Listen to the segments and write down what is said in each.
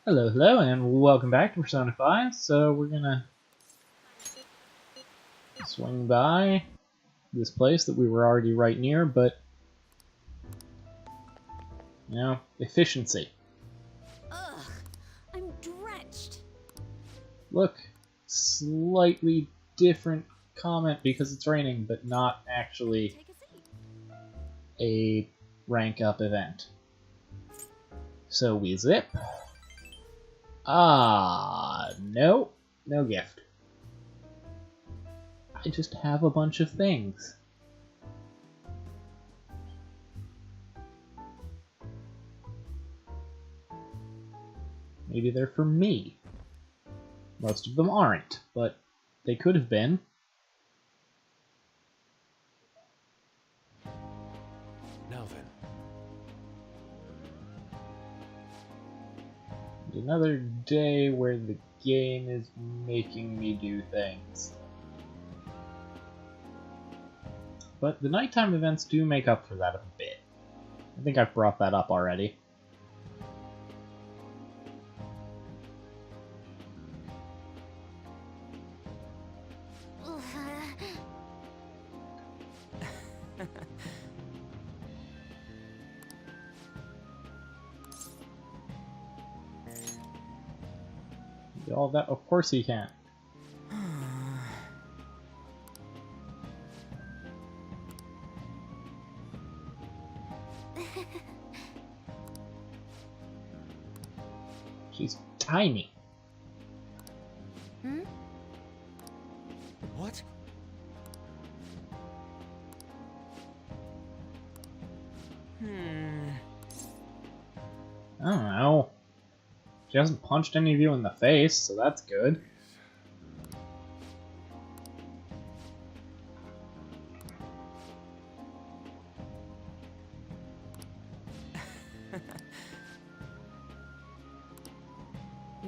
Hello, hello, and welcome back to Persona 5. So we're gonna swing by this place that we were already right near, but, you know, efficiency. Ugh, I'm drenched. Look, slightly different comment because it's raining, but not actually Take a seat. a rank up event. So we zip. No gift. I just have a bunch of things. Maybe they're for me. Most of them aren't, but they could have been. Now then. Another day where the game is making me do things. But the nighttime events do make up for that a bit. I think I've brought that up already. All that, of course he can. She's tiny. Hmm? What? I don't know. She hasn't punched any of you in the face, so that's good.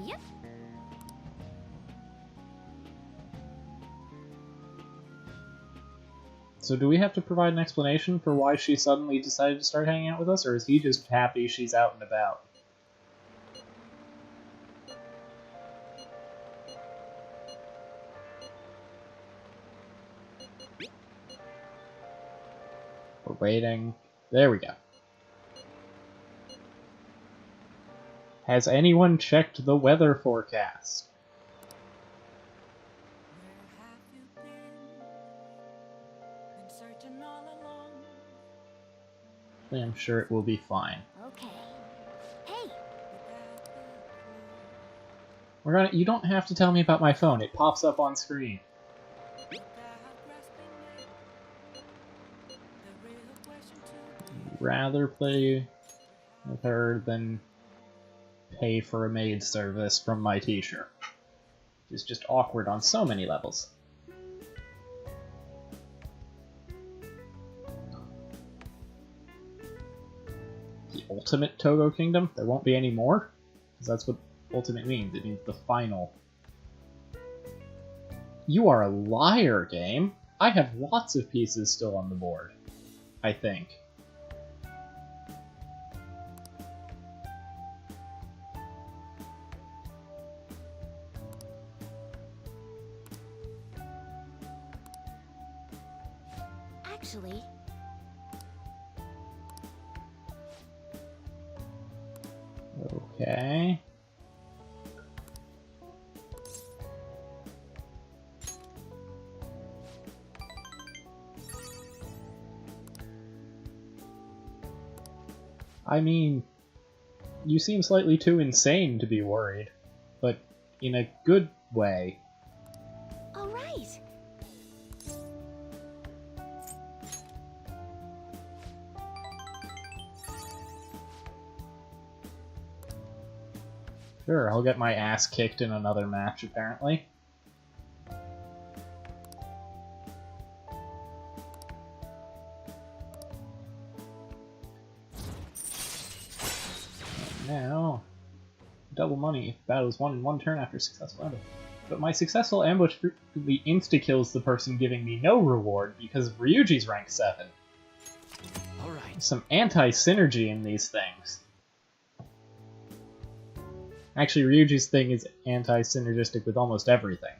Yep. So do we have to provide an explanation for why she suddenly decided to start hanging out with us, or is he just happy she's out and about? We're waiting. There we go. Has anyone checked the weather forecast? Where have you been searching all along? I'm sure it will be fine. Okay. Hey, We're gonna. You don't have to tell me about my phone. It pops up on screen. Rather play with her than pay for a maid service from my teacher. It's just awkward on so many levels. The ultimate Togo Kingdom? There won't be any more? Because that's what ultimate means. It means the final. You are a liar, game. I have lots of pieces still on the board. I think. actually, Okay. I mean, you seem slightly too insane to be worried, but in a good way. all right. Sure, I'll get my ass kicked in another match, apparently. And now, double money if battle is won in one turn after successful ambush. But my successful ambush frequently insta-kills the person giving me no reward because of Ryuji's rank 7. Alright. Some anti-synergy in these things. Actually, Ryuji's thing is anti-synergistic with almost everything.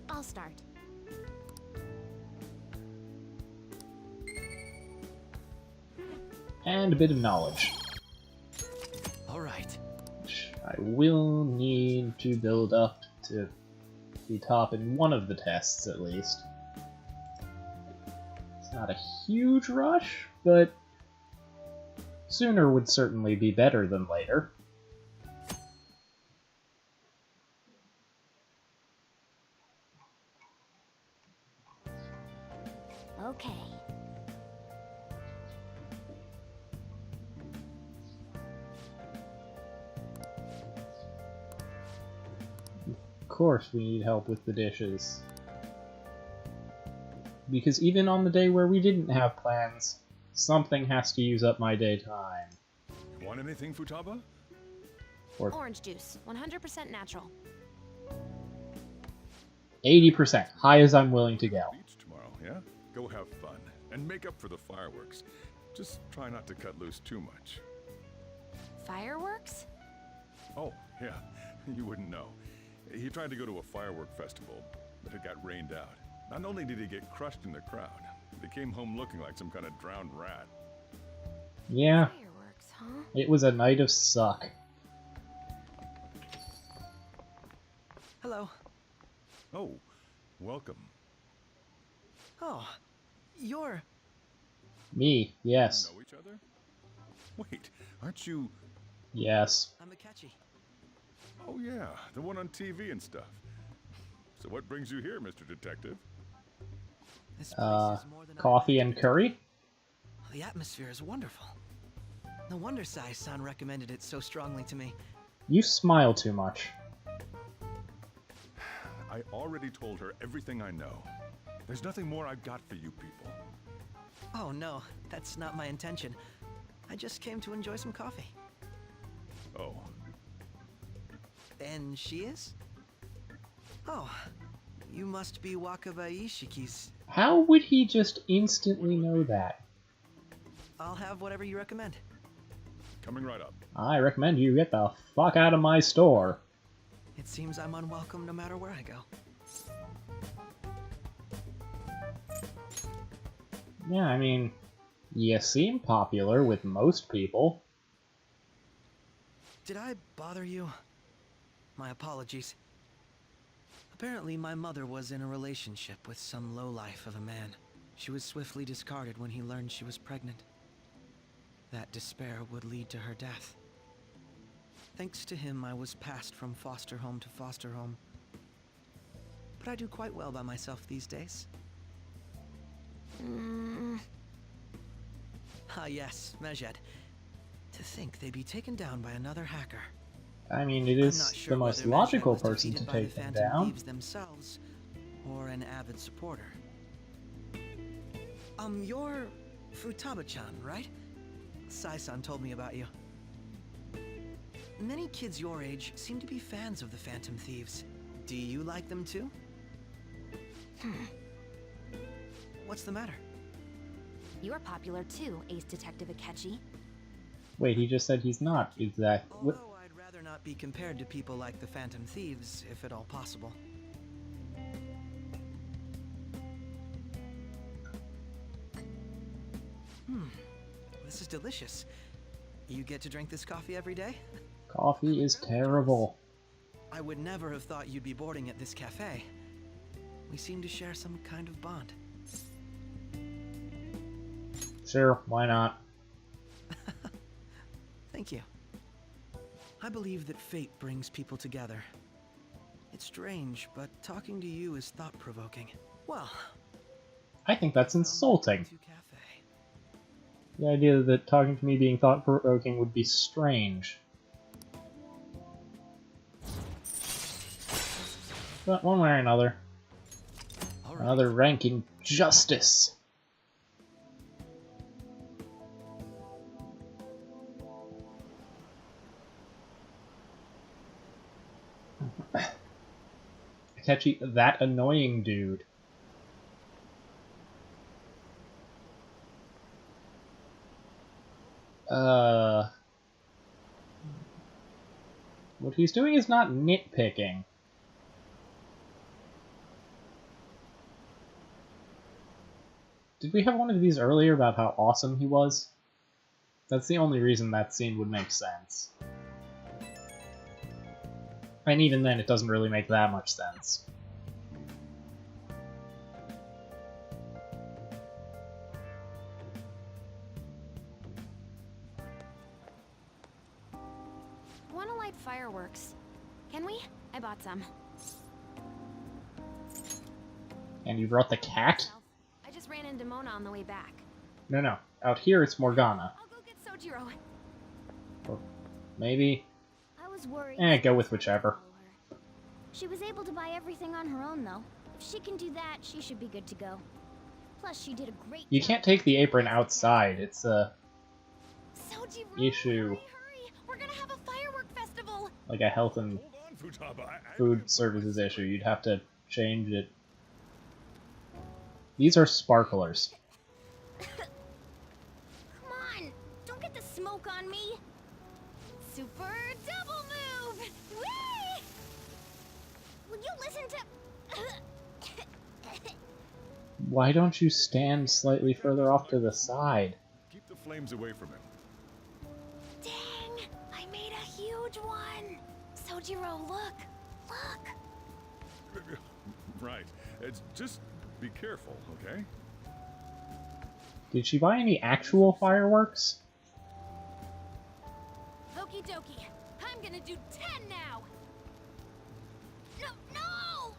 I'll start. And a bit of knowledge, All right. which I will need to build up to be top in one of the tests, at least. It's not a huge rush, but sooner would certainly be better than later. Okay. Of course we need help with the dishes. Because even on the day where we didn't have plans, something has to use up my daytime. Want anything, Futaba? Or Orange juice, 100% natural. 80%, high as I'm willing to go. Beach tomorrow, yeah? Go have fun. And make up for the fireworks. Just try not to cut loose too much. Fireworks? Oh, yeah. You wouldn't know. He tried to go to a firework festival, but it got rained out. Not only did he get crushed in the crowd, he came home looking like some kind of drowned rat. Yeah, Fireworks, huh? it was a night of suck. Hello. Oh, welcome. Oh, you're... Me, yes. Know each other? Wait, aren't you... Yes. I'm Akechi. Oh yeah, the one on TV and stuff. So what brings you here, Mr. Detective? This place is more than I Coffee and imagined. curry? The atmosphere is wonderful. No wonder Sai-san recommended it so strongly to me. You smile too much. I already told her everything I know. There's nothing more I've got for you people. Oh no, that's not my intention. I just came to enjoy some coffee. Oh, And she is? Oh, you must be Wakaba Ishiki's. How would he just instantly know that? I'll have whatever you recommend. coming right up. I recommend you get the fuck out of my store. It seems I'm unwelcome no matter where I go. Yeah, I mean, you seem popular with most people. Did I bother you? My apologies. Apparently, my mother was in a relationship with some lowlife of a man. She was swiftly discarded when he learned she was pregnant. That despair would lead to her death. Thanks to him, I was passed from foster home to foster home. But I do quite well by myself these days. Ah yes, Mejed. To think they'd be taken down by another hacker. I mean, it I'm is not sure the most whether Mejed logical was person to defeated by the take them Phantom down. Thieves themselves, or an avid supporter. You're Futaba-chan, right? Sai-san told me about you. Many kids your age seem to be fans of the Phantom Thieves. Do you like them too? What's the matter? You're popular too, Ace Detective Akechi. Wait, he just said he's not. Is that... What? Although I'd rather not be compared to people like the Phantom Thieves, if at all possible. This is delicious. You get to drink this coffee every day? Coffee is terrible. I would never have thought you'd be boarding at this cafe. We seem to share some kind of bond. Sure, why not? Thank you. I believe that fate brings people together. It's strange, but talking to you is thought-provoking. Well, I think that's insulting. to cafe. The idea that talking to me being thought-provoking would be strange. But one way or another, All right. another rank in justice. Akechi, that annoying dude. What he's doing is not nitpicking. Did we have one of these earlier about how awesome he was? That's the only reason that scene would make sense. And even then, it doesn't really make that much sense. Wanna light fireworks? Can we? I bought some. And you brought the cat? I just ran into Mona on the way back. No. Out here, it's Morgana. I'll go get Sojiro. Or maybe... I was worried. go with whichever. She was able to buy everything on her own, though. If she can do that, she should be good to go. Plus, she did a great You job. can't take the apron outside. It's a... Sojiro, issue. hurry! We're gonna have a firework festival. like a health and Hold on, Futaba. food services issue. You'd have to change it. These are sparklers. Come on! Don't get the smoke on me! Super double move! Whee! Will you listen to... Why don't you stand slightly further off to the side? Keep the flames away from him. Dang! I made a huge one! Sojiro, look! Look! Right. It's just be careful, okay? Did she buy any actual fireworks? Okie dokie. I'm gonna do 10 now! No, no!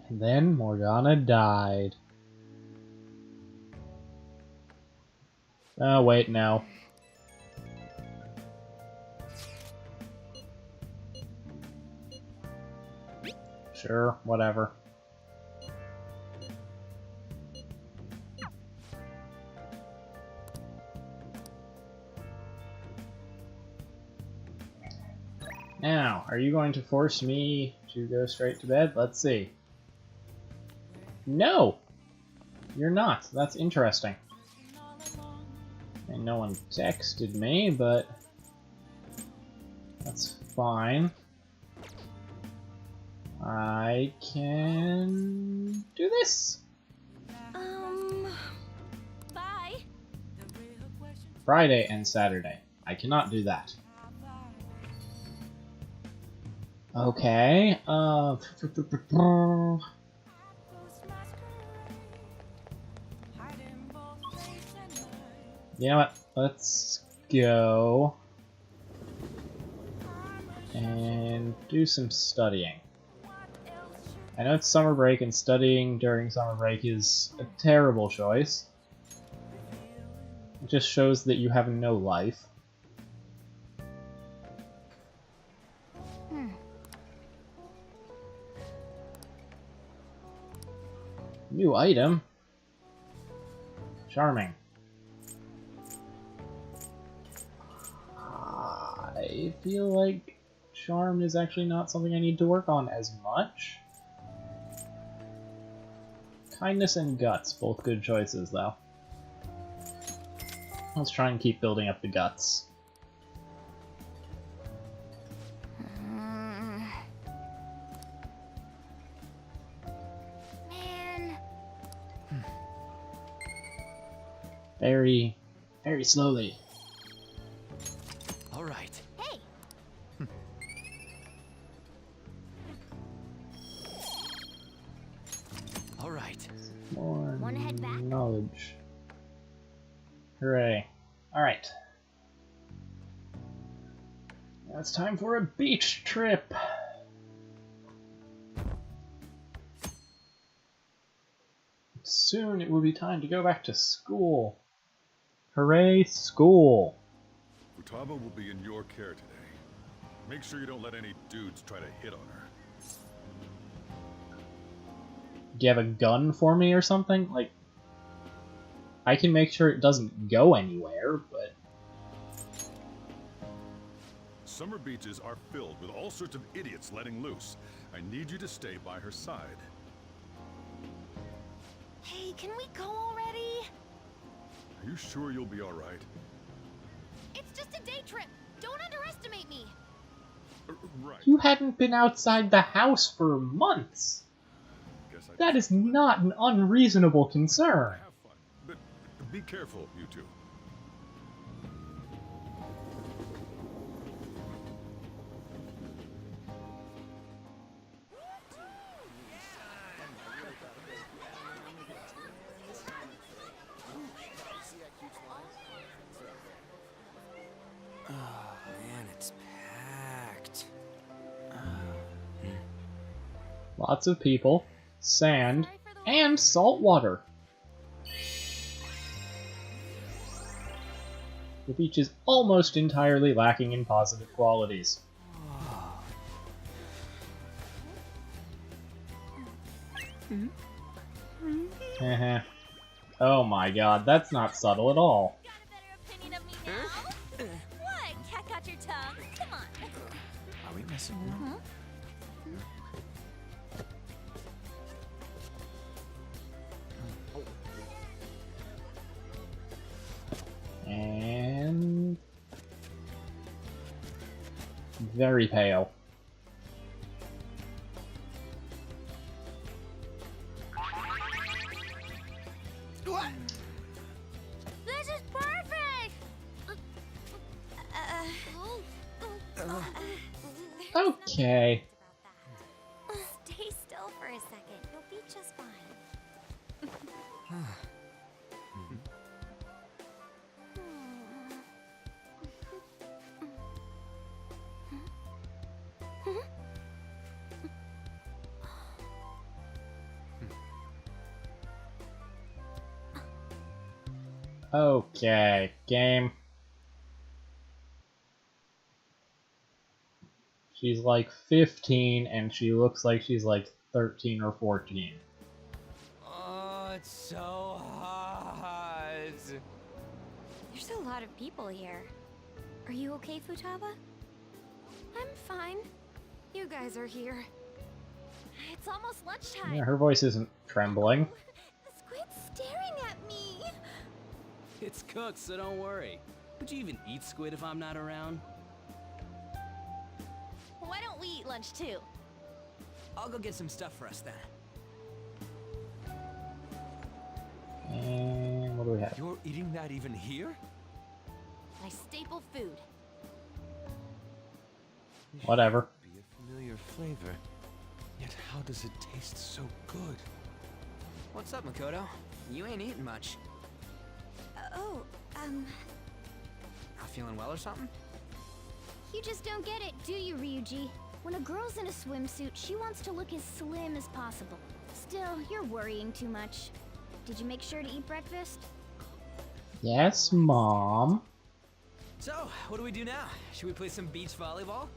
And then Morgana died. Oh, wait, no. Sure, whatever. Now, are you going to force me to go straight to bed? Let's see. No! You're not. That's interesting. And no one texted me, but that's fine. I can do this. Bye. Friday and Saturday. I cannot do that. Okay, you know what? Let's go and do some studying. I know it's summer break, and studying during summer break is a terrible choice. It just shows that you have no life. New item. Charming. I feel like charm is actually not something I need to work on as much. Kindness and guts, both good choices though. Let's try and keep building up the guts. Man. Very, very slowly. All right. Hey! All right. More Wanna head back? knowledge. Hooray. Alright. Now it's time for a beach trip. Soon it will be time to go back to school. Hooray, school. Futaba will be in your care today. Make sure you don't let any dudes try to hit on her. Do you have a gun for me or something? Like, I can make sure it doesn't go anywhere, but... Summer beaches are filled with all sorts of idiots letting loose. I need you to stay by her side. Hey, can we go already? You sure you'll be all right? It's just a day trip. Don't underestimate me. Right. You hadn't been outside the house for months. Guess I That is not an unreasonable concern. have fun, but be careful, you two. Man, it's packed. Lots of people, sand, and salt water. The beach is almost entirely lacking in positive qualities. Heh. Oh my god, that's not subtle at all. Got a better opinion of me now? What? Cat got your tongue? Come on. Are we messing around? And... very pale. What? This is perfect! Okay. Stay still for a second. You'll be just fine. Okay, game. She's like 15 and she looks like she's like 13 or 14. Oh, it's so hot. There's a lot of people here. Are you okay, Futaba? I'm fine. You guys are here. It's almost lunchtime. Yeah, her voice isn't trembling. The squid's staring at me. It's cooked, so don't worry. Would you even eat squid if I'm not around? Why don't we eat lunch too? I'll go get some stuff for us then. And what do we have? You're eating that even here? My staple food. Whatever. Be a familiar flavor. Yet how does it taste so good? What's up, Makoto? You ain't eating much. Not feeling well or something? You just don't get it, do you, Ryuji? When a girl's in a swimsuit, she wants to look as slim as possible. Still, you're worrying too much. Did you make sure to eat breakfast? Yes, Mom. So, what do we do now? Should we play some beach volleyball?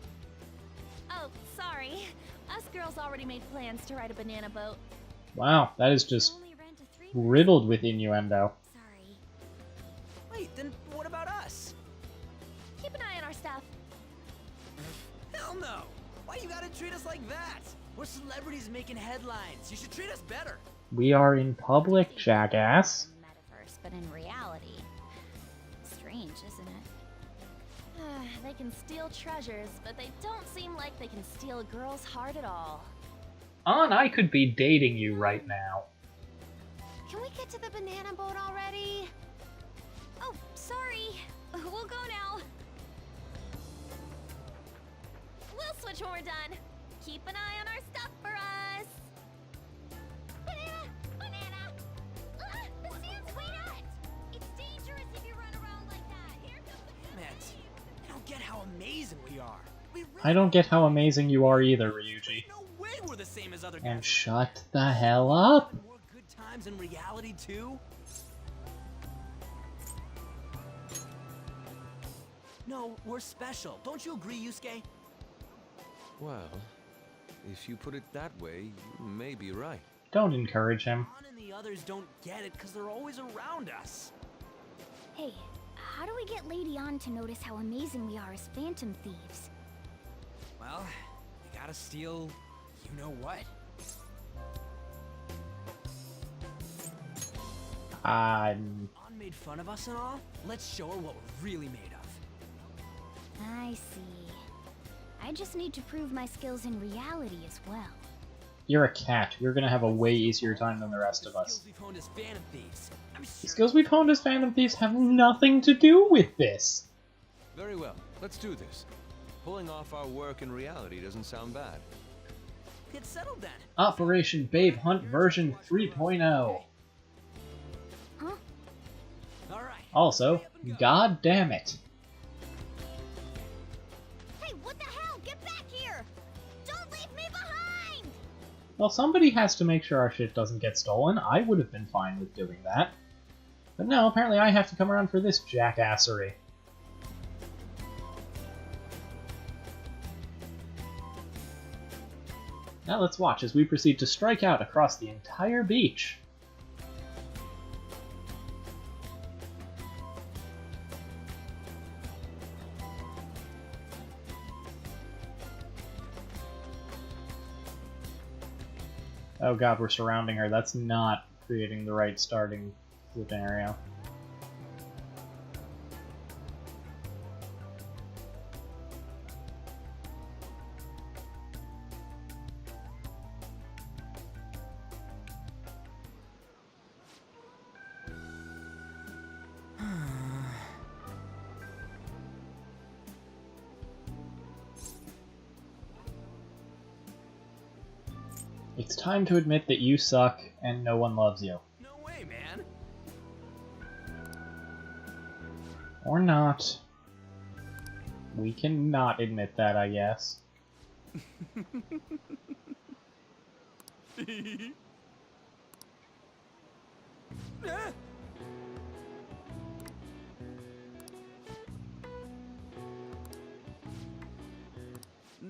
Oh, sorry. Us girls already made plans to ride a banana boat. Wow, that is just Only rent a 3. riddled with innuendo. Sorry. Wait, then what about us? Keep an eye on our stuff. Hell no! Why you gotta treat us like that? We're celebrities making headlines. You should treat us better. We are in public, jackass. Metaverse, but in reality. Strange, isn't it? They can steal treasures, but they don't seem like they can steal a girl's heart at all. An, I could be dating you right now. Can we get to the banana boat already? Oh, sorry. We'll go now. We'll switch when we're done. Keep an eye on our stuff for us. Banana! Banana! The sand's way out! It's dangerous if you run around like that. Here comes the Matt, I don't get how amazing we are. We really I don't get how amazing you are either, Ryuji. no way we're the same as other guys. And shut the hell up. More good times in reality too? No, we're special. Don't you agree, Yusuke? Well, if you put it that way, you may be right. Don't encourage him. Ron and the others don't get it because they're always around us. Hey, how do we get Lady On to notice how amazing we are as phantom thieves? Well, you gotta steal you know what. I'm... On made fun of us and all? Let's show her what we're really made of. I see. I just need to prove my skills in reality as well. You're a cat. You're gonna have a way easier time than the rest of us. Skills we've honed as Phantom Thieves. I'm The sure. skills we've honed as Phantom Thieves have nothing to do with this. Very well, let's do this. Pulling off our work in reality doesn't sound bad. Get settled then. Operation Babe Hunt version 3.0. Huh? All right. Also, god damn it. Hey, what the hell? Get back here! Don't leave me behind! Well, somebody has to make sure our shit doesn't get stolen. I would have been fine with doing that. But no, apparently I have to come around for this jackassery. Now let's watch as we proceed to strike out across the entire beach. Oh god, we're surrounding her. That's not creating the right starting scenario. It's time to admit that you suck and no one loves you. No way, man. Or not. We cannot admit that, I guess.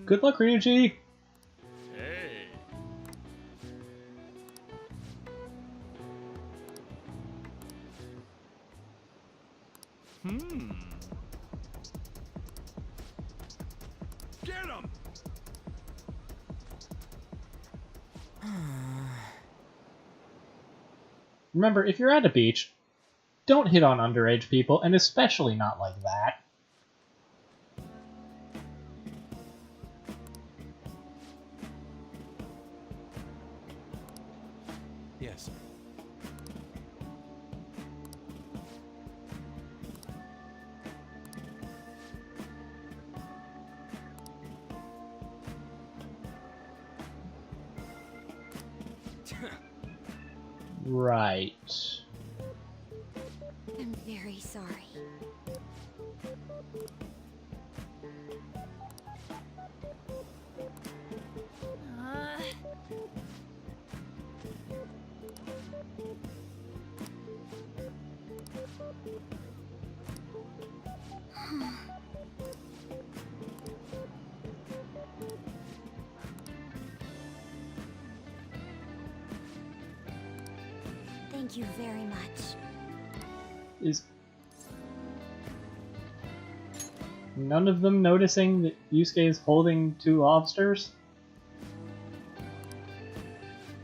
Good luck, Ryuji! Hey. Get him! Remember, if you're at a beach, don't hit on underage people, and especially not like that. Yes. Right. I'm very sorry. Thank you very much. Is none of them noticing that Yusuke is holding two lobsters?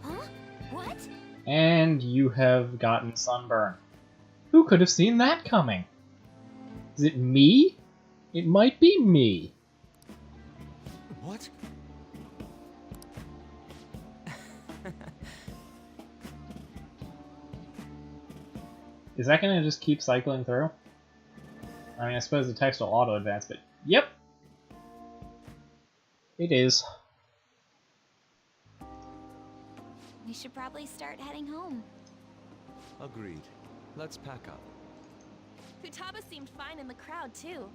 Huh? What? And you have gotten sunburn. Who could have seen that coming? Is it me? It might be me. What? Is that gonna just keep cycling through? I mean, I suppose the text will auto-advance, but yep! It is. We should probably start heading home. Agreed. Let's pack up. Futaba seemed fine in the crowd, too.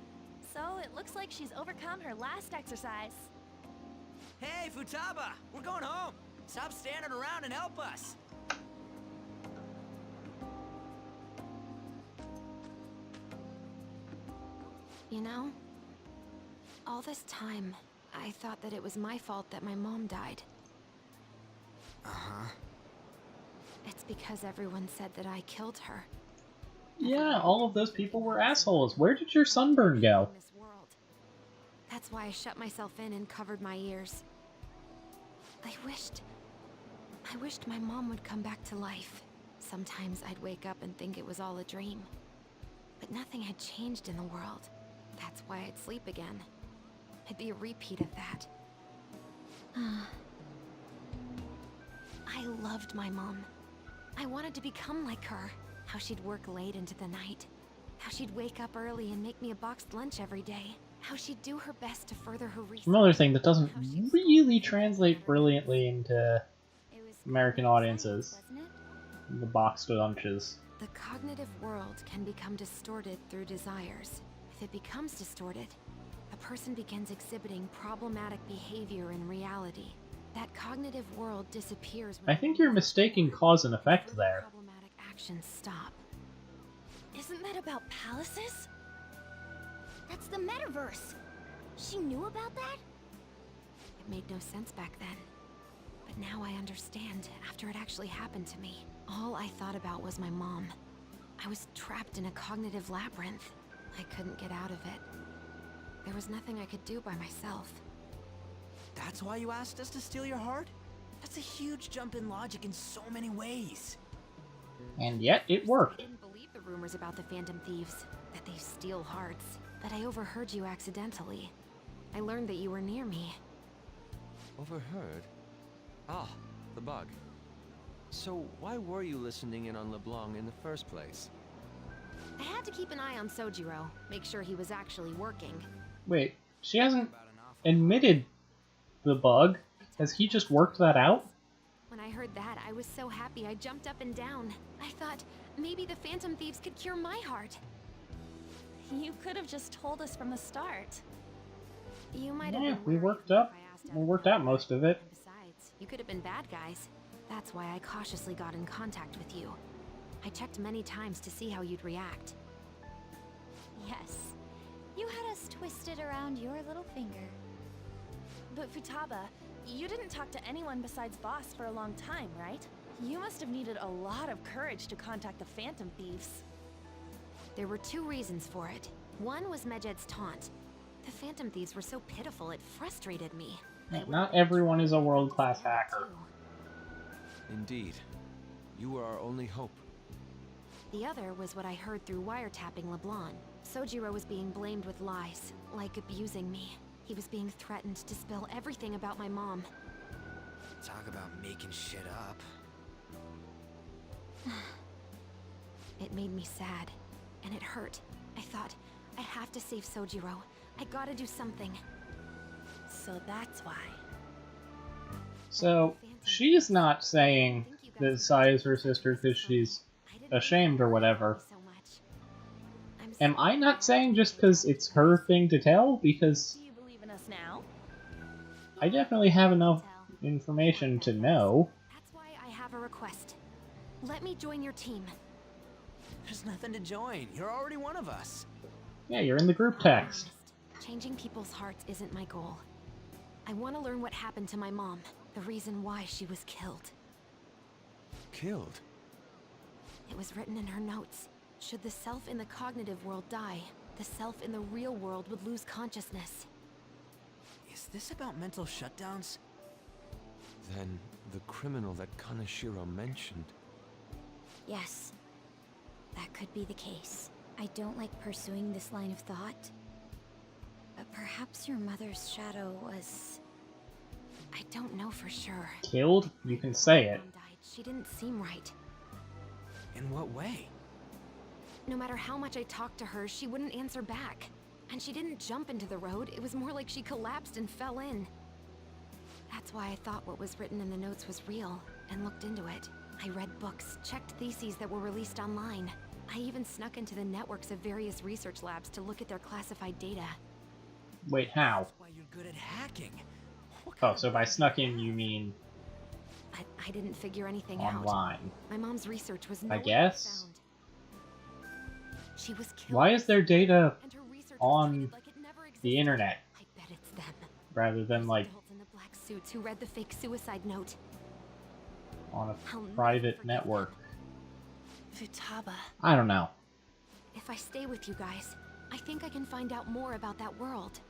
So it looks like she's overcome her last exercise. Hey, Futaba! We're going home! Stop standing around and help us! You know, all this time, I thought that it was my fault that my mom died. Uh-huh. It's because everyone said that I killed her. Yeah, all of those people were assholes. Where did your sunburn go? In this world. That's why I shut myself in and covered my ears. I wished my mom would come back to life. Sometimes I'd wake up and think it was all a dream. But nothing had changed in the world. That's why I'd sleep again. It'd be a repeat of that. I loved my mom. I wanted to become like her. How she'd work late into the night. How she'd wake up early and make me a boxed lunch every day. How she'd do her best to further her research. Another thing that doesn't really translate brilliantly into It was American audiences. wasn't it? The boxed lunches. The cognitive world can become distorted through desires. If it becomes distorted, a person begins exhibiting problematic behavior in reality. That cognitive world disappears when I think you're mistaking cause and effect further there. problematic actions stop. Isn't that about palaces? That's the metaverse. She knew about that? It made no sense back then. But now I understand after it actually happened to me. All I thought about was my mom. I was trapped in a cognitive labyrinth. I couldn't get out of it. There was nothing I could do by myself. That's why you asked us to steal your heart? That's a huge jump in logic in so many ways. And yet it I worked. didn't believe the rumors about the Phantom Thieves, that they steal hearts. But I overheard you accidentally. I learned that you were near me. Overheard? Ah, the bug. So why were you listening in on LeBlanc in the first place? I had to keep an eye on Sojiro, make sure he was actually working. Wait, she hasn't admitted the bug. Has he just worked that out? When I heard that, I was so happy I jumped up and down. I thought, maybe the Phantom Thieves could cure my heart. You could have just told us from the start. You might have Yeah, been we worried worked if up. I asked We worked out most of it. Besides, you could have been bad guys. That's why I cautiously got in contact with you. I checked many times to see how you'd react. Yes. You had us twisted around your little finger. But Futaba, you didn't talk to anyone besides Boss for a long time, right? You must have needed a lot of courage to contact the Phantom Thieves. There were two reasons for it. One was Medjed's taunt. The Phantom Thieves were so pitiful it frustrated me. Not everyone is a world-class hacker. Indeed. You were our only hope. The other was what I heard through wiretapping LeBlanc. Sojiro was being blamed with lies, like abusing me. He was being threatened to spill everything about my mom. Talk about making shit up. It made me sad, and it hurt. I thought, I have to save Sojiro. I gotta do something. So that's why. So, she's not saying that Sai is her sister because she's ashamed or whatever. So much. Am I not saying just because it's her thing to tell? Because Do you believe in us now? I definitely have enough information to know. That's why I have a request. Let me join your team. There's nothing to join. You're already one of us. Yeah, you're in the group text. Changing people's hearts isn't my goal. I want to learn what happened to my mom, the reason why she was killed. Killed? It was written in her notes. Should the self in the cognitive world die, the self in the real world would lose consciousness. Is this about mental shutdowns? Then the criminal that Kaneshiro mentioned. Yes. That could be the case. I don't like pursuing this line of thought. But perhaps your mother's shadow was... I don't know for sure. Killed? You can say it. Mom died. She didn't seem right. In what way? No matter how much I talked to her, she wouldn't answer back. And she didn't jump into the road, it was more like she collapsed and fell in. That's why I thought what was written in the notes was real, and looked into it. I read books, checked theses that were released online. I even snuck into the networks of various research labs to look at their classified data. Wait, how? That's why you're good at hacking. Oh, so by snuck in you mean I didn't figure anything out. online. My mom's research was I nowhere to be guess. found. She was killed. Why is there data and her research was on treated like it never the existed. internet I bet it's them. rather than like Adults in the black suits who read the fake suicide note. on a I'll never private forget network? Futaba. I don't know. If I stay with you guys, I think I can find out more about that world.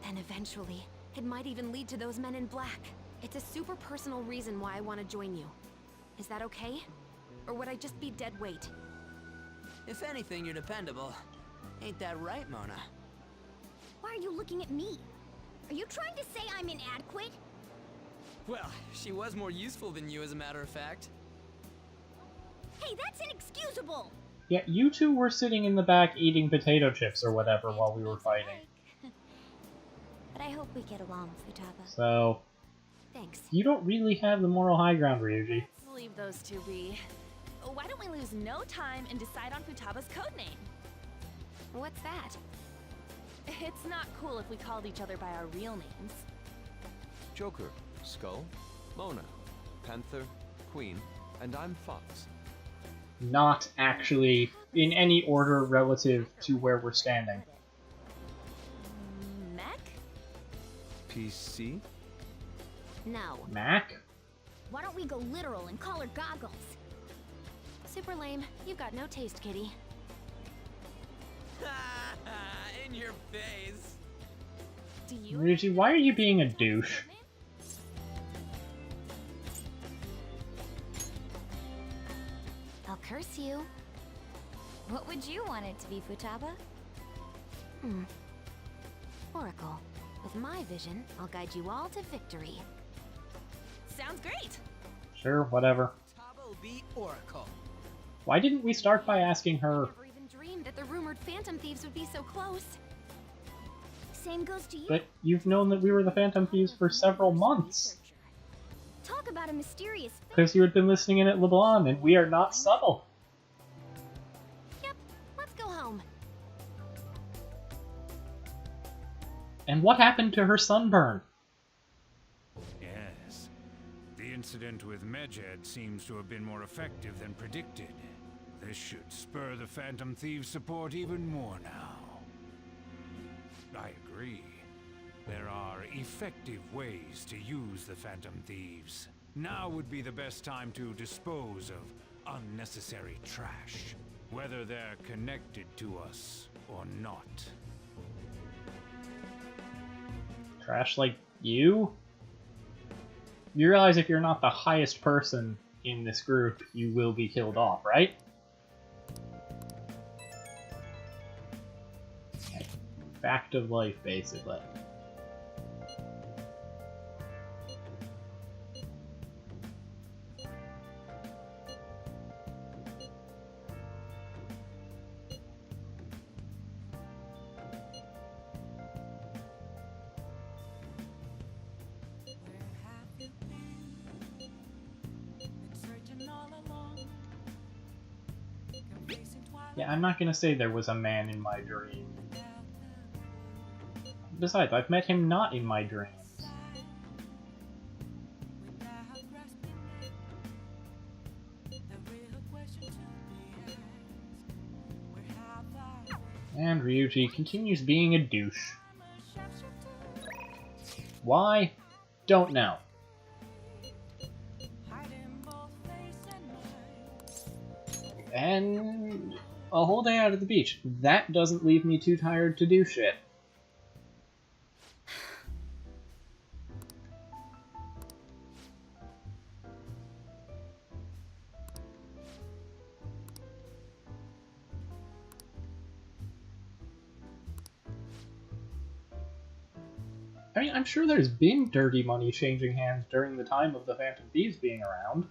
Then eventually, it might even lead to those men in black. It's a super personal reason why I want to join you. Is that okay? Or would I just be dead weight? If anything, you're dependable. Ain't that right, Mona? Why are you looking at me? Are you trying to say I'm inadequate? Well, she was more useful than you, as a matter of fact. Hey, that's inexcusable! Yeah, you two were sitting in the back eating potato chips or whatever while we were fighting. But I hope we get along, Futaba. So, Thanks. you don't really have the moral high ground, Ryuji. Let's leave those two be. Why don't we lose no time and decide on Futaba's codename? What's that? It's not cool if we called each other by our real names. Joker, Skull, Mona, Panther, Queen, and I'm Fox. Not actually in any order relative to where we're standing. Mech? PC? No. Mac? Why don't we go literal and call her Goggles? Super lame. You've got no taste, kitty. In your face. Do you? Ryuji, why are you being a douche? I'll curse you. What would you want it to be, Futaba? Oracle. With my vision, I'll guide you all to victory. Sounds great. Sure, whatever. Futaba will be Oracle. Why didn't we start by asking her? Never even dreamed that the rumored Phantom Thieves would be so close. Same goes to you. But you've known that we were the Phantom Thieves for several months. Talk about a mysterious Because you had been listening in at LeBlanc, and we are not subtle. Yep, let's go home. And what happened to her sunburn? Yes. The incident with Medjed seems to have been more effective than predicted. This should spur the Phantom Thieves' support even more now. I agree. There are effective ways to use the Phantom Thieves. Now would be the best time to dispose of unnecessary trash, whether they're connected to us or not. Trash like you? You realize if you're not the highest person in this group, you will be killed off, right? Fact of life, basically. Where have you been? Been searching all along. Confessing twilight Yeah, I'm not gonna say there was a man in my dream. without the Besides, I've met him not in my dreams. without grasping it. The real question to be asked. Where have I And Ryuji continues being a douche. been? Why? Don't know. Hiding both face and mind. And a whole day out at the beach. That doesn't leave me too tired to do shit. I mean, I'm sure there's been dirty money changing hands during the time of the Phantom Thieves being around.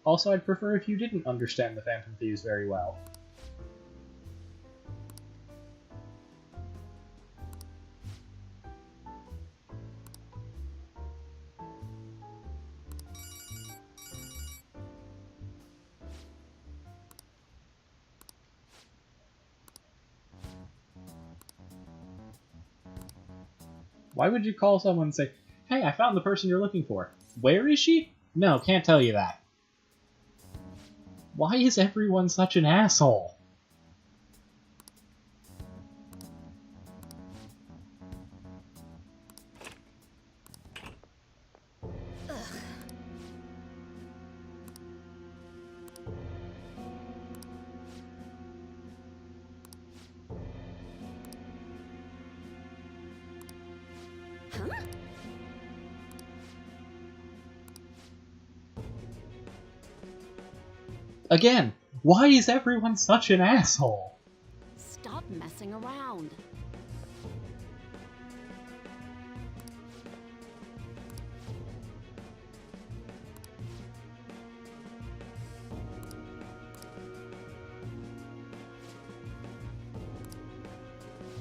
Also, I'd prefer if you didn't understand the Phantom Thieves very well. Why would you call someone and say, "Hey, I found the person you're looking for. Where is she?" No, can't tell you that. Why is everyone such an asshole? Again, why is everyone such an asshole? Stop messing around.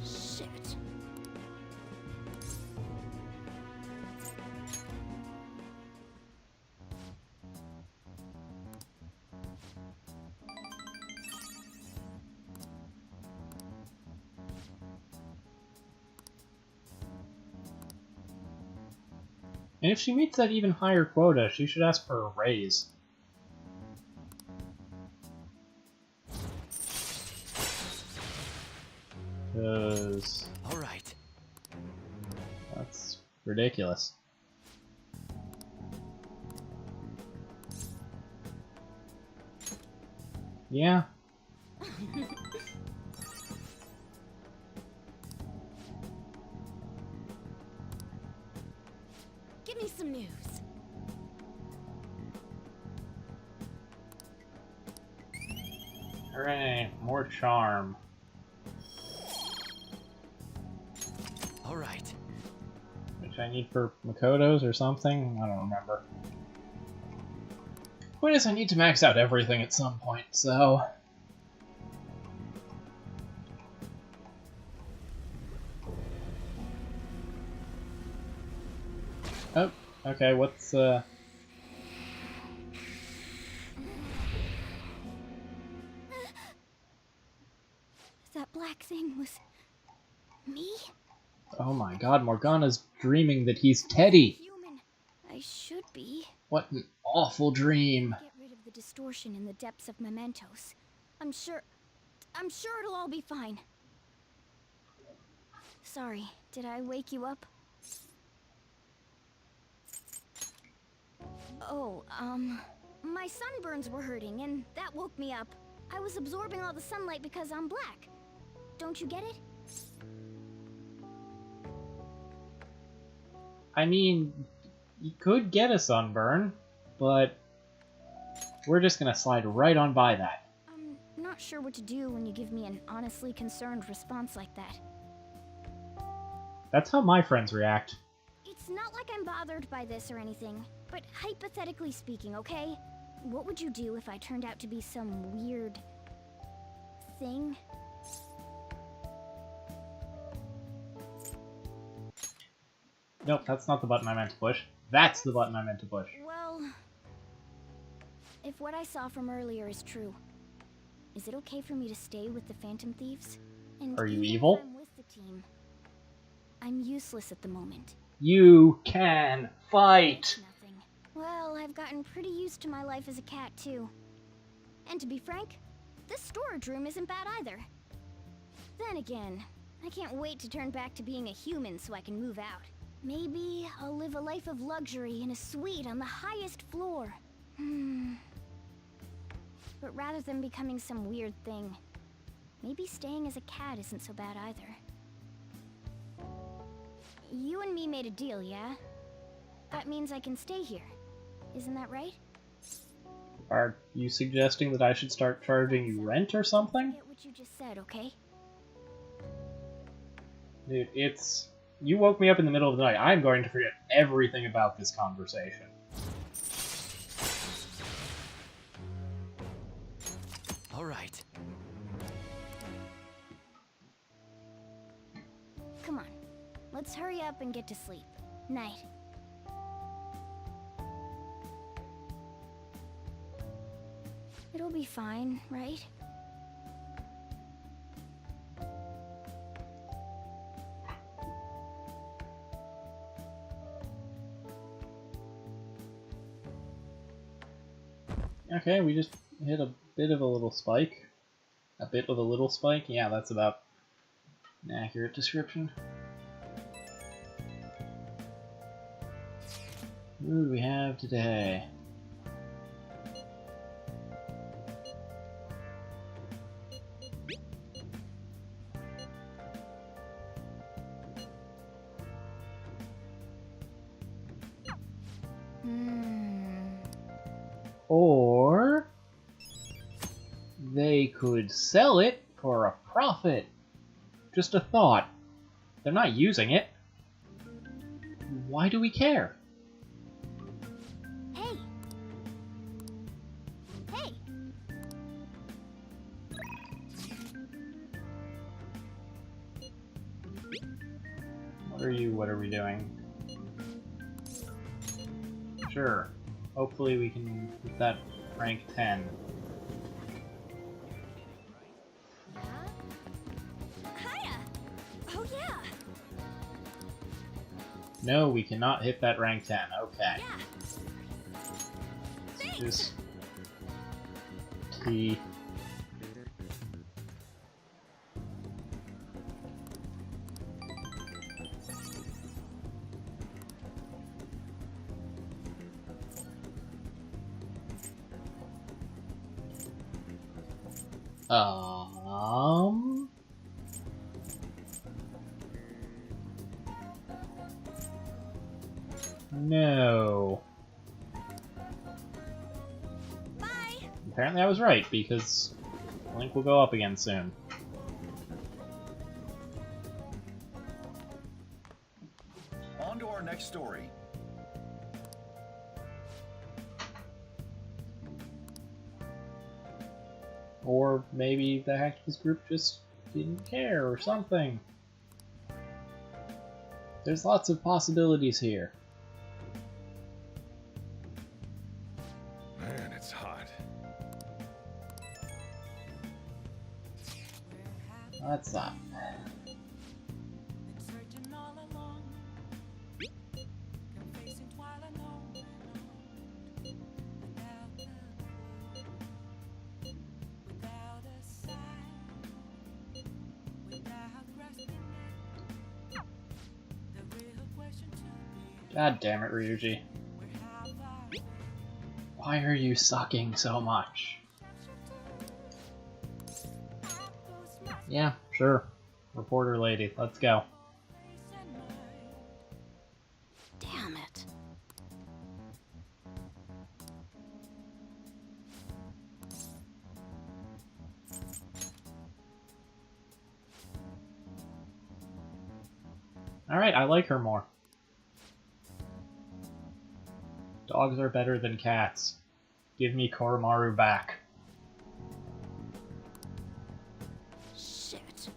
Shit. And if she meets that even higher quota, she should ask for a raise. Because All right. that's ridiculous. Yeah. Give me some news. Hooray, more charm. All right. Which I need for Makoto's or something? I don't remember. Point is, I need to max out everything at some point, so... Oh, okay, what's, That black thing was... me? Oh my god, Morgana's dreaming that he's Teddy! Human. I should be. What an awful dream. Get rid of the distortion in the depths of mementos. I'm sure it'll all be fine. Sorry, did I wake you up? Oh, my sunburns were hurting and that woke me up. I was absorbing all the sunlight because I'm black. Don't you get it? I mean, you could get a sunburn, but we're just gonna slide right on by that. I'm not sure what to do when you give me an honestly concerned response like that. That's how my friends react. It's not like I'm bothered by this or anything, but hypothetically speaking, okay? What would you do if I turned out to be some weird... thing? Nope, that's not the button I meant to push. That's the button I meant to push. Well... if what I saw from earlier is true, is it okay for me to stay with the Phantom Thieves? And Are you even if evil? I'm with the team, I'm useless at the moment. You can fight! Nothing. Well, I've gotten pretty used to my life as a cat, too. And to be frank, this storage room isn't bad either. Then again, I can't wait to turn back to being a human so I can move out. Maybe I'll live a life of luxury in a suite on the highest floor. But rather than becoming some weird thing, maybe staying as a cat isn't so bad either. You and me made a deal, yeah? That means I can stay here. Isn't that right? Are you suggesting that I should start charging you rent or something? Get what you just said, okay? Dude, it's... You woke me up in the middle of the night. I'm going to forget everything about this conversation. All right. Come on. Let's hurry up and get to sleep. Night. It'll be fine, right? Okay, we just hit a bit of a little spike. A bit of a little spike? Yeah, that's about an accurate description. Who do we have today? Or they could sell it for a profit. Just a thought. They're not using it. Why do we care? Hey! Hey! What are we doing? Sure. Hopefully we can get that rank 10. Hiya! Oh yeah! No, we cannot hit that rank 10. Okay. Yeah! Thanks! Just... T... No. Bye! Apparently I was right, because Link will go up again soon. On to our next story. Or maybe the hackers group just didn't care or something. There's lots of possibilities here. Man, it's hot. That's that. Been searching all along, confessing while I know without a clue, without a sign, without grasping it. The real question to me, God damn it, Ryuji. where have I been? Why are you sucking so much? Yeah, sure. Reporter lady, let's go. Damn it. Alright, I like her more. Dogs are better than cats. Give me Koromaru back. Shit.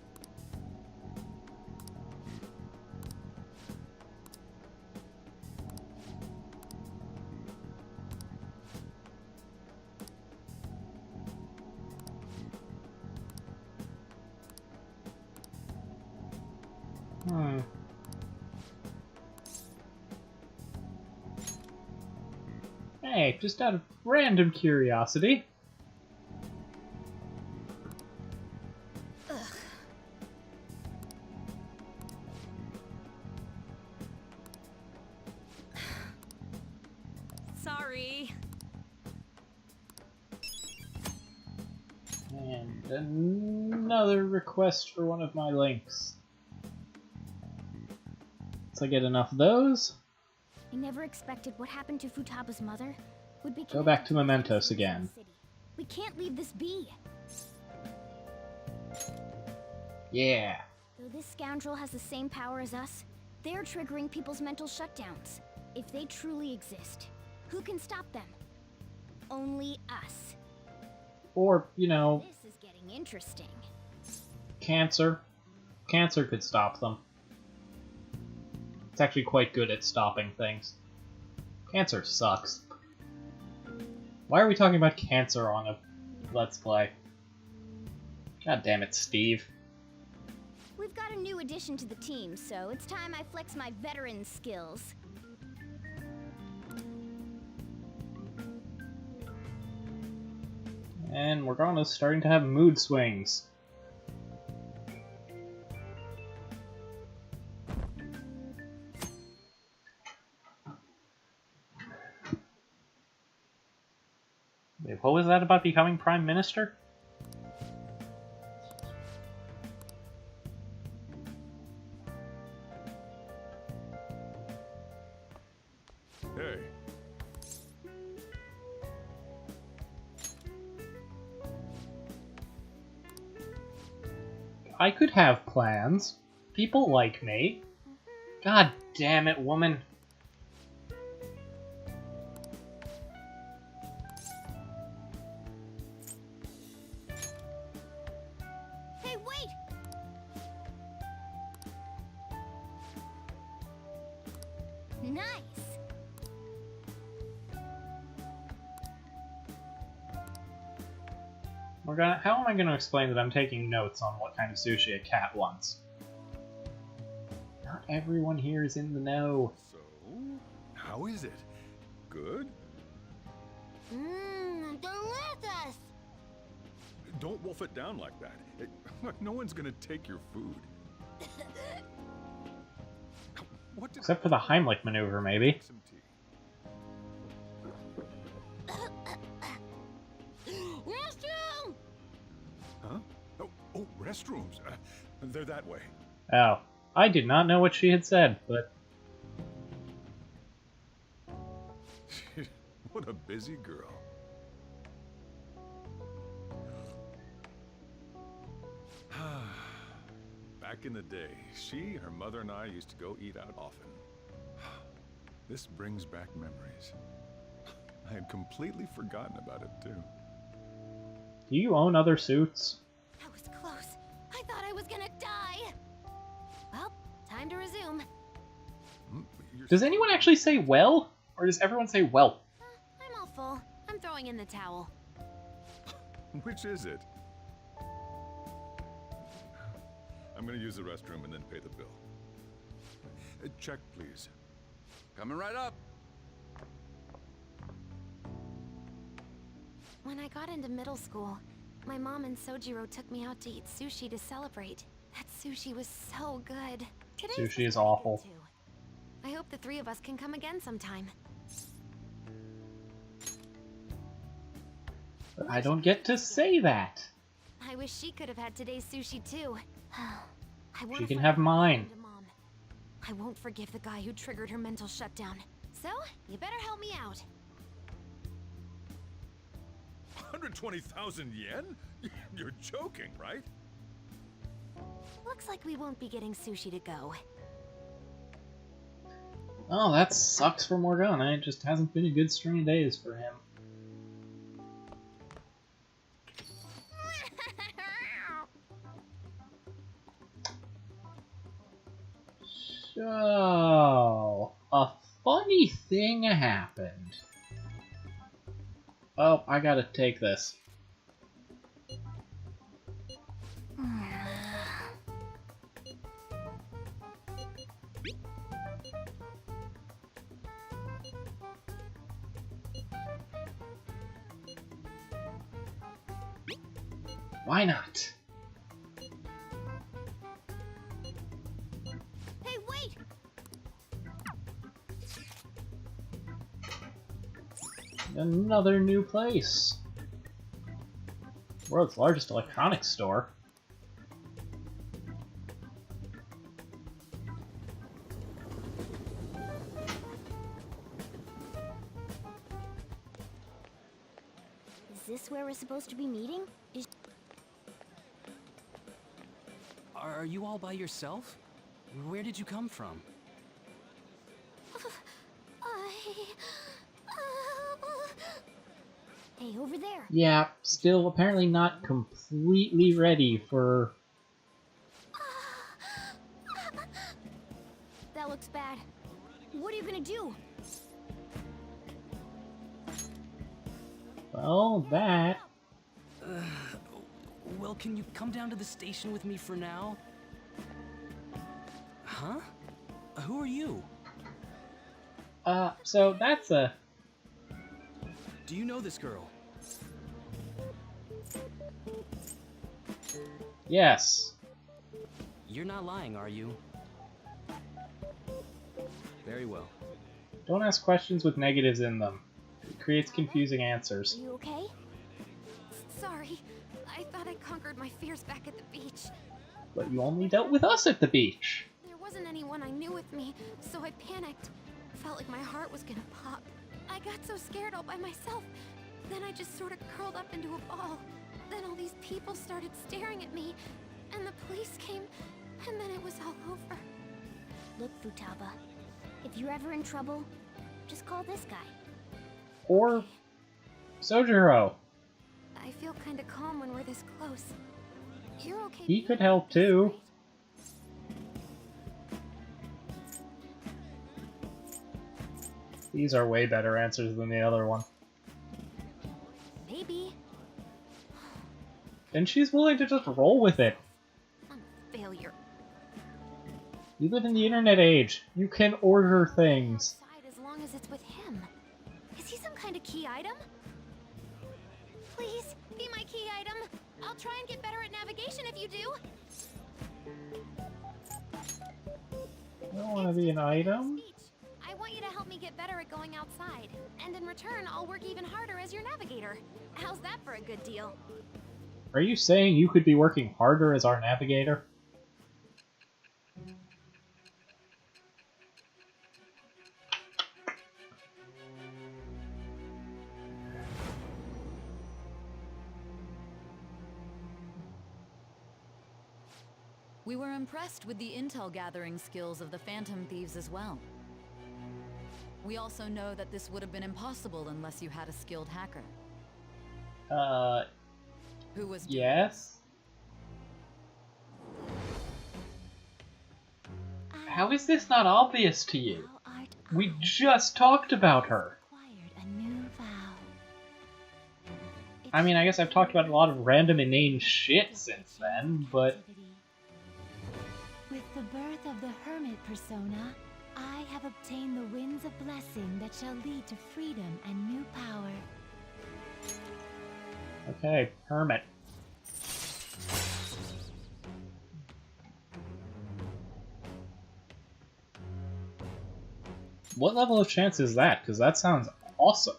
Hey, just out of random curiosity. Sorry. And another request for one of my links. Once I get enough of those, I never expected what happened to Futaba's mother would be go back to Mementos again. city. We can't leave this be. Yeah. Though this scoundrel has the same power as us, they're triggering people's mental shutdowns. If they truly exist, who can stop them? Only us. Or, you know, This is getting interesting. cancer. Cancer could stop them. It's actually quite good at stopping things. Cancer sucks. Why are we talking about cancer on a Let's Play? God damn it, Steve. We've got a new addition to the team, so it's time I flex my veteran skills. And Morgana's starting to have mood swings. Wait, what was that about becoming Prime Minister? Hey, I could have plans. People like me. God damn it, woman. Hey, wait! Nice. How am I gonna explain that I'm taking notes on what kind of sushi a cat wants? Not everyone here is in the know. So, how is it? Good? Mmm, delicious! Don't wolf it down like that. Look, no one's gonna take your food. What did Except for the Heimlich maneuver, maybe. some tea? Restroom! Huh? Oh, restrooms. They're that way. Oh. I did not know what she had said, but... What a busy girl. Back in the day, she, her mother, and I used to go eat out often. This brings back memories. I had completely forgotten about it, too. Do you own other suits? That was close. I thought I was gonna die. Well, time to resume. Does anyone actually say well? Or does everyone say well? I'm all full. I'm throwing in the towel. Which is it? I'm gonna use the restroom and then pay the bill. Check, please. Coming right up. When I got into middle school, my mom and Sojiro took me out to eat sushi to celebrate. That sushi was so good. Today's Sushi was is pretty awful. good, too. I hope the three of us can come again sometime. But I don't get to say that. I wish she could have had today's sushi too. I wanna She can find have out what mine. happened to Mom. I won't forgive the guy who triggered her mental shutdown. So, you better help me out. 120,000 yen? You're joking, right? Looks like we won't be getting sushi to go. Oh, that sucks for Morgana. It just hasn't been a good string of days for him. So, a funny thing happened. Oh, I gotta take this. Why not? Hey, wait! Another new place. World's largest electronics store. Is this where we're supposed to be meeting? Are you all by yourself? Where did you come from? Hey, over there. Yeah, still apparently not completely ready for... That looks bad. What are you gonna do? Well, that... Well, can you come down to the station with me for now? Huh? Who are you? So that's a... Do you know this girl? Yes. You're not lying, are you? Very well. Don't ask questions with negatives in them. It creates confusing answers. Are you okay? Sorry. I thought I conquered my fears back at the beach. But you only dealt with us at the beach. There wasn't anyone I knew with me, so I panicked. Felt like my heart was gonna pop. I got so scared all by myself. Then I just sort of curled up into a ball. Then all these people started staring at me, and the police came, and then it was all over. Look, Futaba, if you're ever in trouble, just call this guy. Or Sojiro. I feel kinda calm when we're this close. You're okay. He could help too. These are way better answers than the other one. Maybe. And she's willing to just roll with it. I'm a failure. You live in the internet age. You can order things. Outside as long as it's with him. Is he some kind of key item? Please, be my key item. I'll try and get better at navigation if you do. I don't want to be an item. I want you to help me get better at going outside. And in return, I'll work even harder as your navigator. How's that for a good deal? Are you saying you could be working harder as our navigator? We were impressed with the intel gathering skills of the Phantom Thieves as well. We also know that this would have been impossible unless you had a skilled hacker. Who was Yes? How is this not obvious to you? We just talked about her. I mean, I guess I've talked about a lot of random inane shit since then, but... With the birth of the Hermit persona, I have obtained the winds of blessing that shall lead to freedom and new power. Okay, Hermit. What level of chance is that? Because that sounds awesome.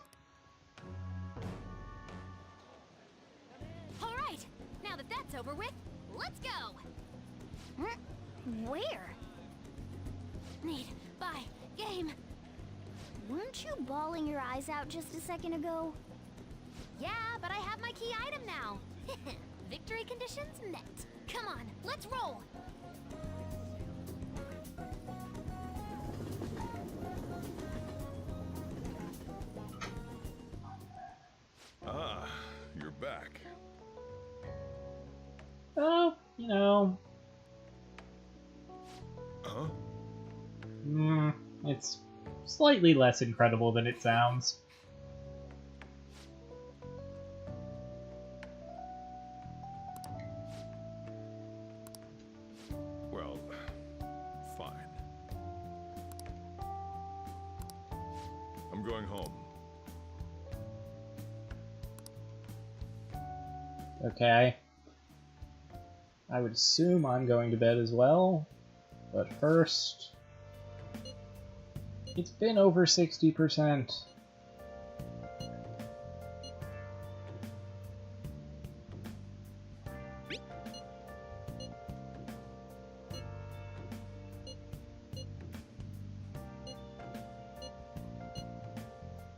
Alright, now that that's over with, let's go! Where? Need, buy, game. Weren't you bawling your eyes out just a second ago? Yeah, but I have my key item now. Victory conditions met. Come on, let's roll! Ah, you're back. Oh, you know... Huh? It's slightly less incredible than it sounds. Well, fine. I'm going home. Okay. I would assume I'm going to bed as well. But first... It's been over 60%.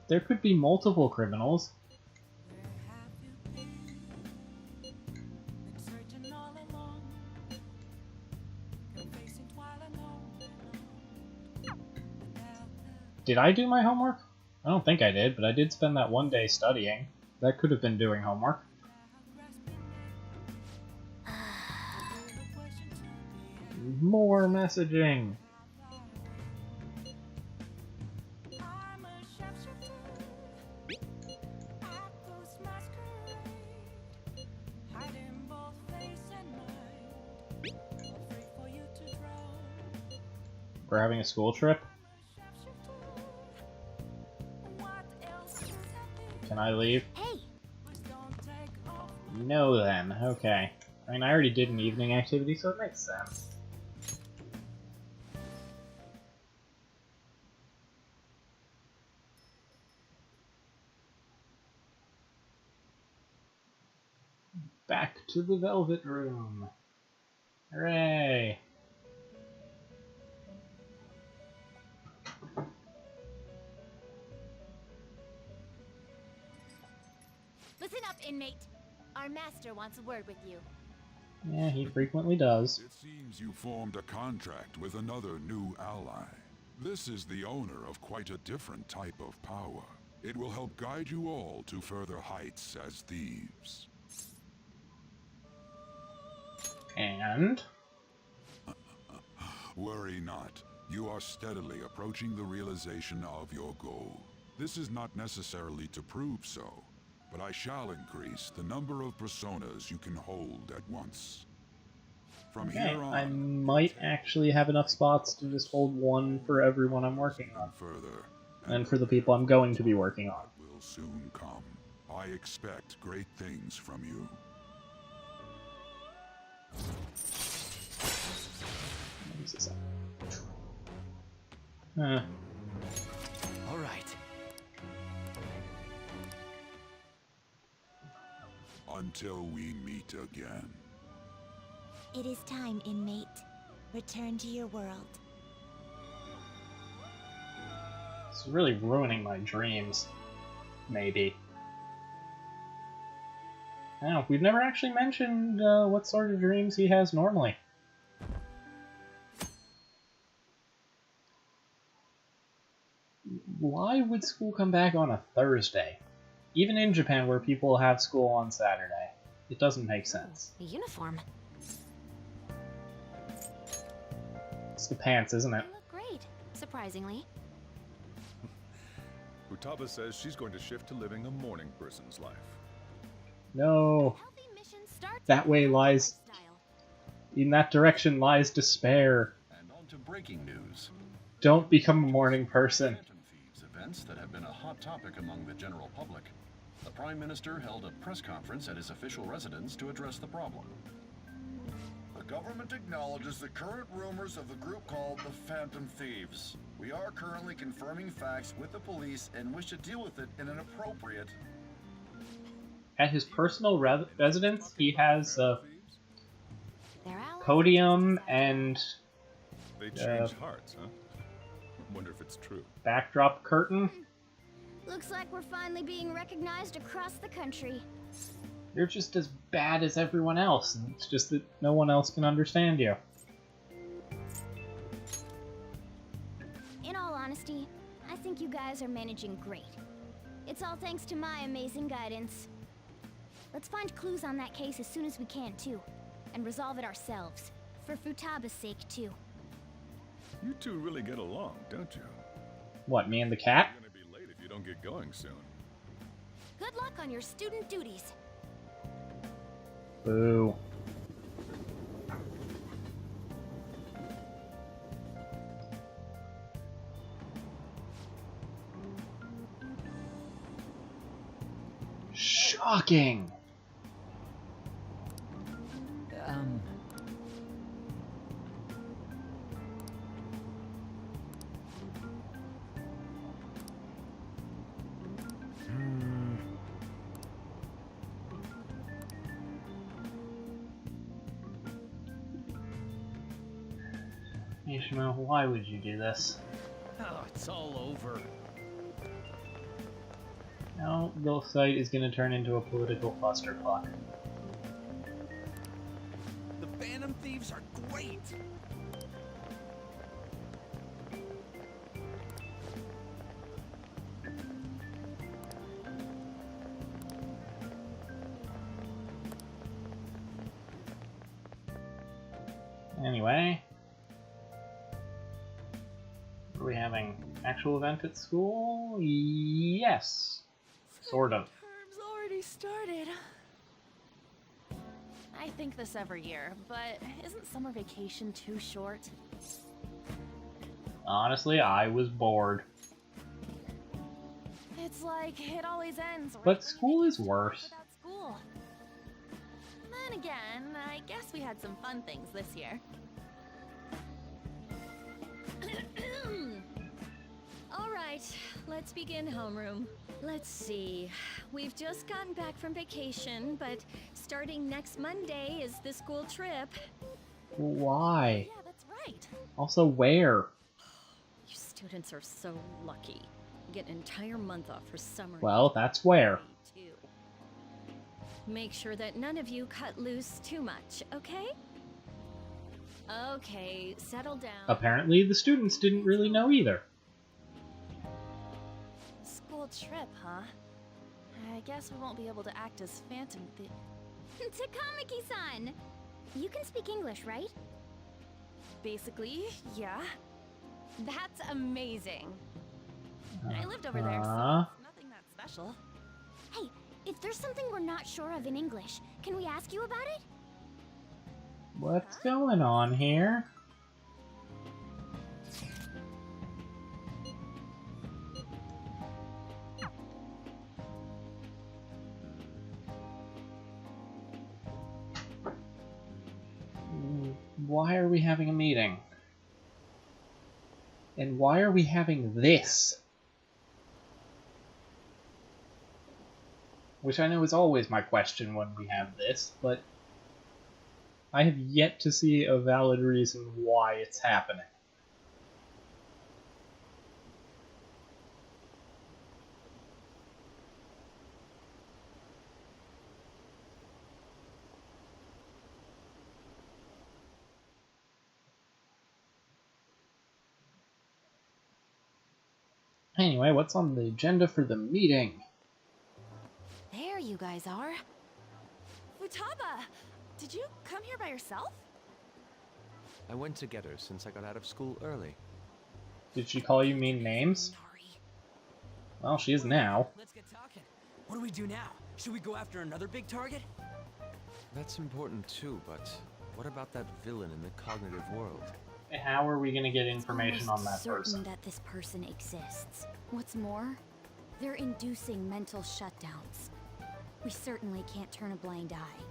There could be multiple criminals. Did I do my homework? I don't think I did, but I did spend that one day studying. That could have been doing homework. More messaging. We're having a school trip? Can I leave? Hey! No then, okay. I mean, I already did an evening activity, so it makes sense. Back to the Velvet Room. Hooray! Listen up, inmate. Our master wants a word with you. Yeah, he frequently does. It seems you formed a contract with another new ally. This is the owner of quite a different type of power. It will help guide you all to further heights as thieves. And? Worry not. You are steadily approaching the realization of your goal. This is not necessarily to prove so, but I shall increase the number of personas you can hold at once. From Okay, here on, I might actually have enough spots to just hold one for everyone I'm working on. further, And for the people I'm going to be working on. will soon come. I expect great things from you. What is this? All right. Until we meet again. It is time, inmate. Return to your world. This is really ruining my dreams. Maybe. I don't know, we've never actually mentioned what sort of dreams he has normally. Why would school come back on a Thursday? Even in Japan, where people have school on Saturday. It doesn't make sense. A uniform. It's the pants, isn't it? They look great, surprisingly. Futaba says she's going to shift to living a morning person's life. No. Healthy mission starts That way lies... In that direction lies despair. And on to breaking news. Don't become a morning person. Phantom Thieves events that have been a hot topic among the general public. The Prime Minister held a press conference at his official residence to address the problem. The government acknowledges the current rumors of the group called the Phantom Thieves. We are currently confirming facts with the police and wish to deal with it in an appropriate... At his personal residence, he has They're allies. podium and They changed hearts, huh? Wonder if it's true. backdrop curtain. Looks like we're finally being recognized across the country. You're just as bad as everyone else. It's just that no one else can understand you. In all honesty, I think you guys are managing great. It's all thanks to my amazing guidance. Let's find clues on that case as soon as we can, too. And resolve it ourselves. For Futaba's sake, too. You two really get along, don't you? What, me and the cat? You're gonna be late if you don't get going soon. Good luck on your student duties. Boo. Shocking! Ishmael, why would you do this? Oh, it's all over. Now, the site is going to turn into a political clusterfuck. The Phantom Thieves are great! Anyway, are we having actual event at school? Yes, sort of. Term's already started. I think this every year, but isn't summer vacation too short? Honestly, I was bored. It's like it always ends. Right But school is worse. without school. Then again, I guess we had some fun things this year. All right, let's begin homeroom. Let's see. We've just gotten back from vacation, but starting next Monday is the school trip. Why? Yeah, that's right. Also, where? You students are so lucky. You get an entire month off for summer. Well, that's where. too. make sure that none of you cut loose too much, okay? Okay, settle down. Apparently, the students didn't really know either. School trip, huh? I guess we won't be able to act as Phantom Thief. Takamaki-san! You can speak English, right? Basically, yeah. That's amazing. I lived over there, so it's nothing that special. Hey, if there's something we're not sure of in English, can we ask you about it? What's going on here? Why are we having a meeting? And why are we having this? Which I know is always my question when we have this, but I have yet to see a valid reason why it's happening. Anyway, what's on the agenda for the meeting? There you guys are. Futaba! Did you come here by yourself? I went to get her since I got out of school early. Did she call you mean names? Well, she is now. Let's get talking. What do we do now? Should we go after another big target? That's important too, but what about that villain in the cognitive world? How are we going to get information on that certain person? that this person exists. What's more, they're inducing mental shutdowns. We certainly can't turn a blind eye.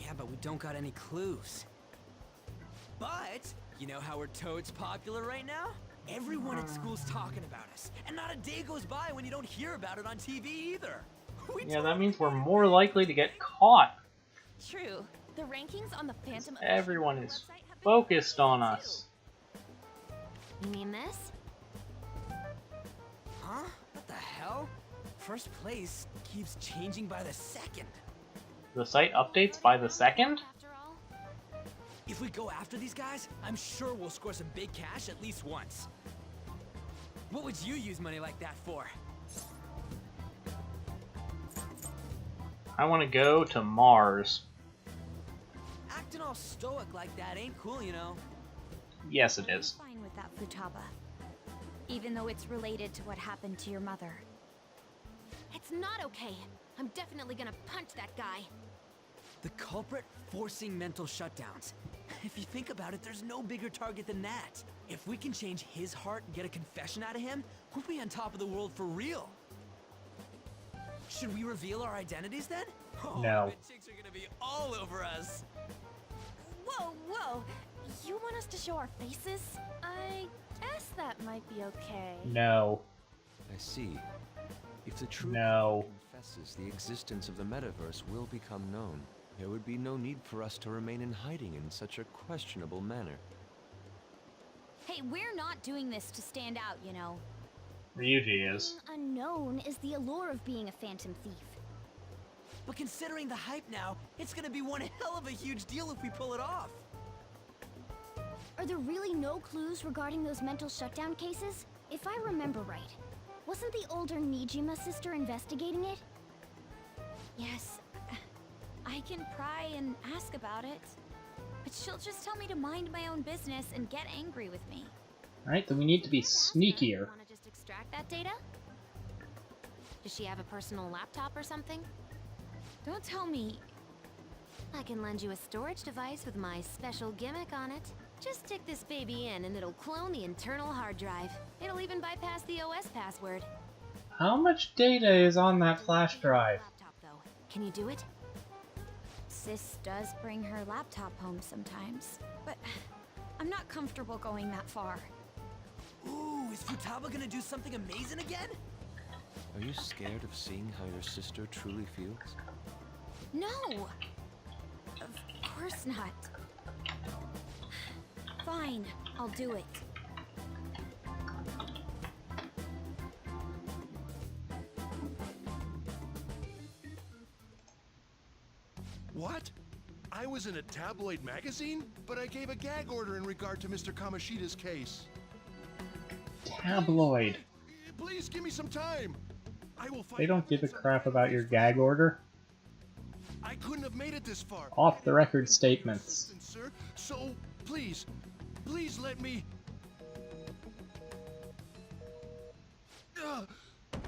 Yeah, but we don't got any clues. But, you know how we're totes popular right now? Everyone at school's talking about us. And not a day goes by when you don't hear about it on TV either. Yeah, that means we're more likely to get caught. True. The rankings on the Phantom Everyone is focused on us. You mean this? Huh? What the hell? First place keeps changing by the second. The site updates by the second? If we go after these guys, I'm sure we'll score some big cash at least once. What would you use money like that for? I want to go to Mars. Acting all stoic like that ain't cool, you know. Yes, it is. Fine with that, Futaba. Even though it's related to what happened to your mother. It's not okay. I'm definitely gonna punch that guy. The culprit forcing mental shutdowns. If you think about it, there's no bigger target than that. If we can change his heart and get a confession out of him, we'll be on top of the world for real. Should we reveal our identities then? Oh, No. I bet chicks are gonna be all over us. Whoa, whoa! You want us to show our faces? I guess that might be okay. No. I see. If the truth No. confesses, the existence of the metaverse will become known. There would be no need for us to remain in hiding in such a questionable manner. Hey, we're not doing this to stand out, you know. Ryuji is. Unknown is the allure of being a phantom thief. But considering the hype now, it's gonna be one hell of a huge deal if we pull it off. Are there really no clues regarding those mental shutdown cases? If I remember right, wasn't the older Nijima sister investigating it? Yes, I can pry and ask about it. But she'll just tell me to mind my own business and get angry with me. Alright, then we need to be sneakier. Wanna just extract that data? Does she have a personal laptop or something? Don't tell me. I can lend you a storage device with my special gimmick on it. Just stick this baby in and it'll clone the internal hard drive. It'll even bypass the OS password. How much data is on that flash drive? Laptop though. Can you do it? Sis does bring her laptop home sometimes, but I'm not comfortable going that far. Ooh, is Futaba gonna do something amazing again? Are you scared of seeing how your sister truly feels? No! Of course not. Fine, I'll do it. What? I was in a tabloid magazine? But I gave a gag order in regard to Mr. Kamoshida's case. Tabloid. Please give me some time. I will find They don't give a crap about your gag order. I couldn't have made it this far. Off the record statements. Sir, so please let me.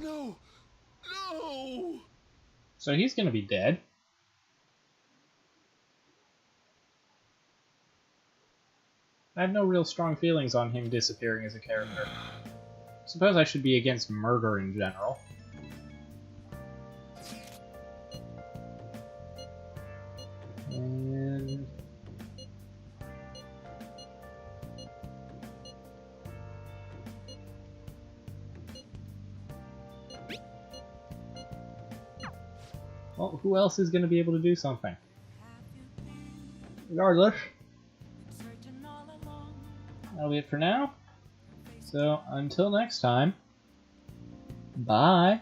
No. So he's gonna be dead. I have no real strong feelings on him disappearing as a character. Suppose I should be against murder in general. And... well, who else is going to be able to do something? Regardless, that'll be it for now. So, until next time, bye!